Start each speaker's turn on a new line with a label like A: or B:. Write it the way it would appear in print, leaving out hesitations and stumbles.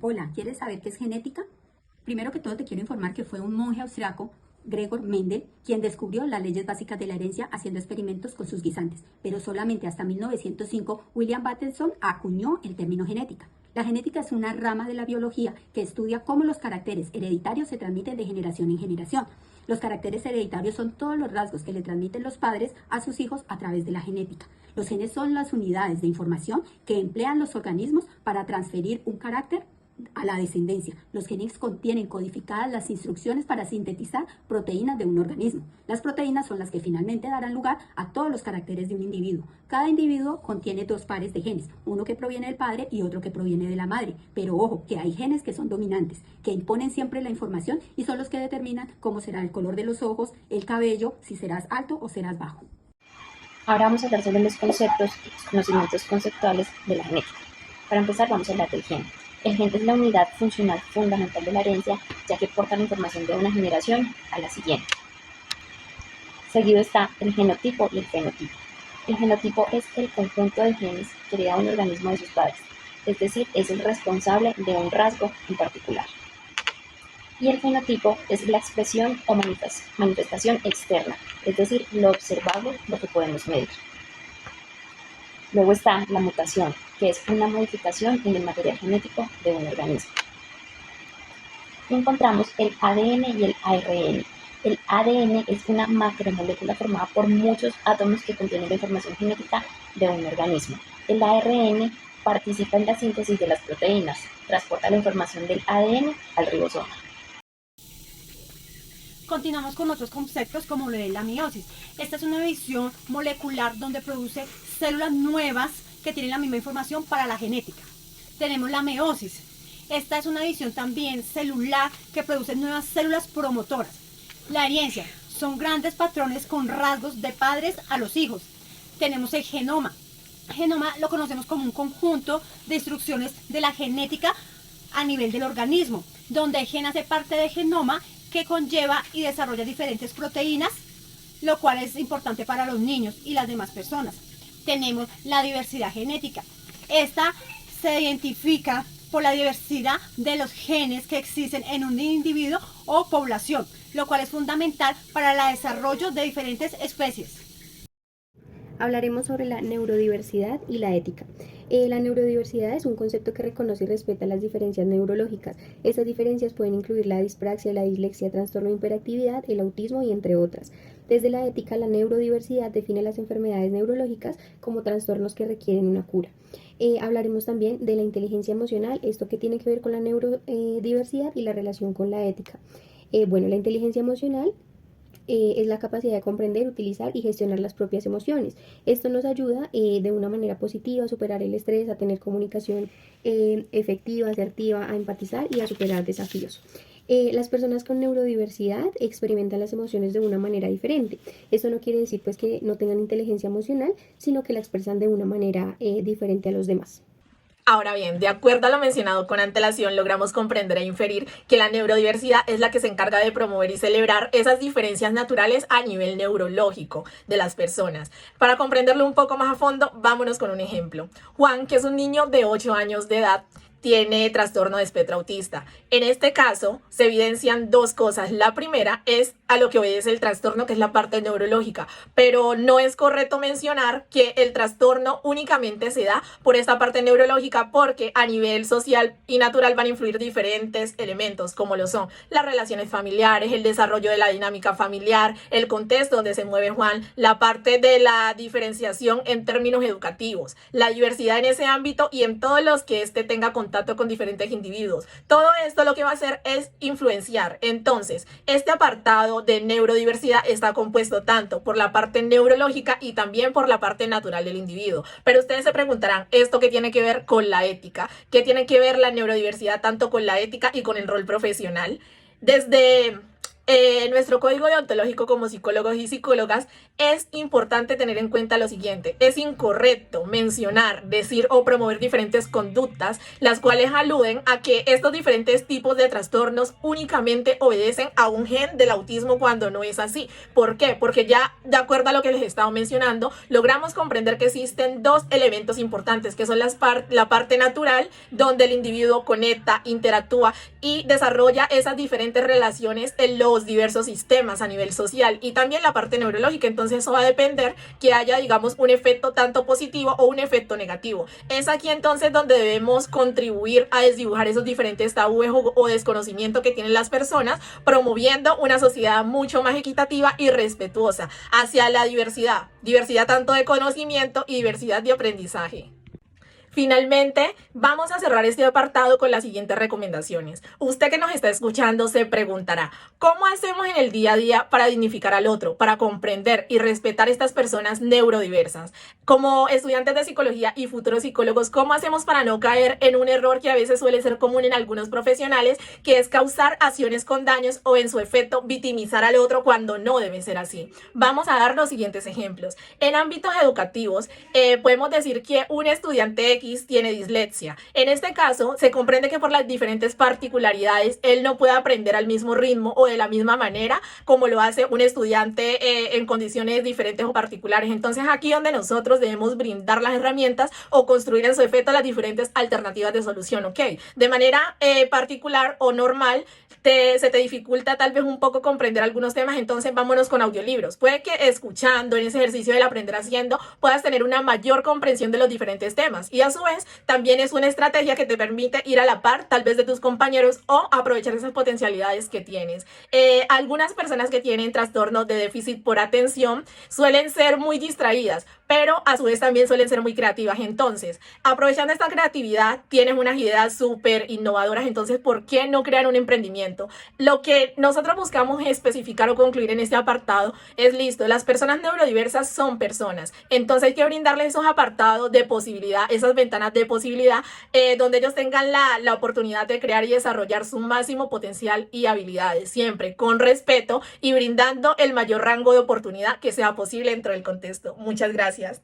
A: Hola, ¿quieres saber qué es genética? Primero que todo te quiero informar que fue un monje austriaco, Gregor Mendel, quien descubrió las leyes básicas de la herencia haciendo experimentos con sus guisantes, pero solamente hasta 1905 William Bateson acuñó el término genética. La genética es una rama de la biología que estudia cómo los caracteres hereditarios se transmiten de generación en generación. Los caracteres hereditarios son todos los rasgos que le transmiten los padres a sus hijos a través de la genética. Los genes son las unidades de información que emplean los organismos para transferir un carácter a la descendencia. Los genes contienen codificadas las instrucciones para sintetizar proteínas de un organismo. Las proteínas son las que finalmente darán lugar a todos los caracteres de un individuo. Cada individuo contiene dos pares de genes, uno que proviene del padre y otro que proviene de la madre. Pero ojo, que hay genes que son dominantes, que imponen siempre la información y son los que determinan cómo será el color de los ojos, el cabello, si serás alto o serás bajo.
B: Ahora vamos a hablar sobre los conceptos y los conocimientos conceptuales de la genética. Para empezar, vamos a hablar del gen. El gen es la unidad funcional fundamental de la herencia, ya que porta la información de una generación a la siguiente. Seguido está el genotipo y el fenotipo. El genotipo es el conjunto de genes que hereda un organismo de sus padres, es decir, es el responsable de un rasgo en particular. Y el fenotipo es la expresión o manifestación externa, es decir, lo observable, lo que podemos medir. Luego está la mutación, que es una modificación en el material genético de un organismo. Y encontramos el ADN y el ARN. El ADN es una macromolécula formada por muchos átomos que contienen la información genética de un organismo. El ARN participa en la síntesis de las proteínas, transporta la información del ADN al ribosoma.
C: Continuamos con otros conceptos como lo de la meiosis. Esta es una división molecular donde produce células nuevas que tienen la misma información para la genética. Tenemos la meiosis. Esta es una división también celular que produce nuevas células promotoras. La herencia son grandes patrones con rasgos de padres a los hijos. Tenemos el genoma. El genoma lo conocemos como un conjunto de instrucciones de la genética a nivel del organismo, donde el gen hace parte del genoma que conlleva y desarrolla diferentes proteínas, lo cual es importante para los niños y las demás personas. Tenemos la diversidad genética. Esta se identifica por la diversidad de los genes que existen en un individuo o población, lo cual es fundamental para el desarrollo de diferentes especies.
D: Hablaremos sobre la neurodiversidad y la ética. La neurodiversidad es un concepto que reconoce y respeta las diferencias neurológicas. Estas diferencias pueden incluir la dispraxia, la dislexia, trastorno de hiperactividad, el autismo y entre otras. Desde la ética, la neurodiversidad define las enfermedades neurológicas como trastornos que requieren una cura. Hablaremos también de la inteligencia emocional, esto que tiene que ver con la neurodiversidad y la relación con la ética. La inteligencia emocional es la capacidad de comprender, utilizar y gestionar las propias emociones. Esto nos ayuda de una manera positiva a superar el estrés, a tener comunicación efectiva, asertiva, a empatizar y a superar desafíos. Las personas con neurodiversidad experimentan las emociones de una manera diferente. Esto no quiere decir pues que no tengan inteligencia emocional, sino que la expresan de una manera diferente a los demás.
E: Ahora bien, de acuerdo a lo mencionado con antelación, logramos comprender e inferir que la neurodiversidad es la que se encarga de promover y celebrar esas diferencias naturales a nivel neurológico de las personas. Para comprenderlo un poco más a fondo, vámonos con un ejemplo. Juan, que es un niño de 8 años de edad, tiene trastorno de espectro autista. En este caso, se evidencian dos cosas. La primera es a lo que obedece el trastorno, que es la parte neurológica, pero no es correcto mencionar que el trastorno únicamente se da por esta parte neurológica, porque a nivel social y natural van a influir diferentes elementos, como lo son las relaciones familiares, el desarrollo de la dinámica familiar, el contexto donde se mueve Juan, la parte de la diferenciación en términos educativos, la diversidad en ese ámbito y en todos los que tenga contacto con diferentes individuos. Todo esto lo que va a hacer es influenciar. Entonces, este apartado de neurodiversidad está compuesto tanto por la parte neurológica y también por la parte natural del individuo. Pero ustedes se preguntarán, ¿esto qué tiene que ver con la ética? ¿Qué tiene que ver la neurodiversidad tanto con la ética y con el rol profesional? Desde nuestro código deontológico como psicólogos y psicólogas, es importante tener en cuenta lo siguiente: es incorrecto mencionar, decir o promover diferentes conductas las cuales aluden a que estos diferentes tipos de trastornos únicamente obedecen a un gen del autismo, cuando no es así. ¿Por qué? Porque ya de acuerdo a lo que les he estado mencionando, logramos comprender que existen dos elementos importantes, que son la parte natural, donde el individuo conecta, interactúa y desarrolla esas diferentes relaciones en los diversos sistemas a nivel social, y también la parte neurológica. Entonces eso va a depender que haya, digamos, un efecto tanto positivo o un efecto negativo. Es aquí entonces donde debemos contribuir a desdibujar esos diferentes tabúes o desconocimiento que tienen las personas, promoviendo una sociedad mucho más equitativa y respetuosa hacia la diversidad tanto de conocimiento y diversidad de aprendizaje. Finalmente, vamos a cerrar este apartado con las siguientes recomendaciones. Usted que nos está escuchando se preguntará: ¿cómo hacemos en el día a día para dignificar al otro, para comprender y respetar a estas personas neurodiversas? Como estudiantes de psicología y futuros psicólogos, ¿cómo hacemos para no caer en un error que a veces suele ser común en algunos profesionales, que es causar acciones con daños o, en su efecto, victimizar al otro cuando no debe ser así? Vamos a dar los siguientes ejemplos. En ámbitos educativos, podemos decir que un estudiante X tiene dislexia. En este caso, se comprende que por las diferentes particularidades, él no puede aprender al mismo ritmo o de la misma manera como lo hace un estudiante en condiciones diferentes o particulares. Entonces, aquí donde nosotros debemos brindar las herramientas o construir en su efecto las diferentes alternativas de solución, ¿ok? De manera particular o normal, se te dificulta tal vez un poco comprender algunos temas, entonces vámonos con audiolibros. Puede que escuchando en ese ejercicio del aprender haciendo puedas tener una mayor comprensión de los diferentes temas, y a su vez también es una estrategia que te permite ir a la par tal vez de tus compañeros o aprovechar esas potencialidades que tienes. Algunas personas que tienen trastornos de déficit por atención suelen ser muy distraídas, pero a su vez también suelen ser muy creativas. Entonces, aprovechando esta creatividad, tienes unas ideas súper innovadoras. Entonces, ¿por qué no crear un emprendimiento? Lo que nosotros buscamos especificar o concluir en este apartado es: listo, las personas neurodiversas son personas. Entonces hay que brindarles esos apartados de posibilidad, esas ventanas de posibilidad, donde ellos tengan la oportunidad de crear y desarrollar su máximo potencial y habilidades, siempre con respeto y brindando el mayor rango de oportunidad que sea posible dentro del contexto. Muchas gracias.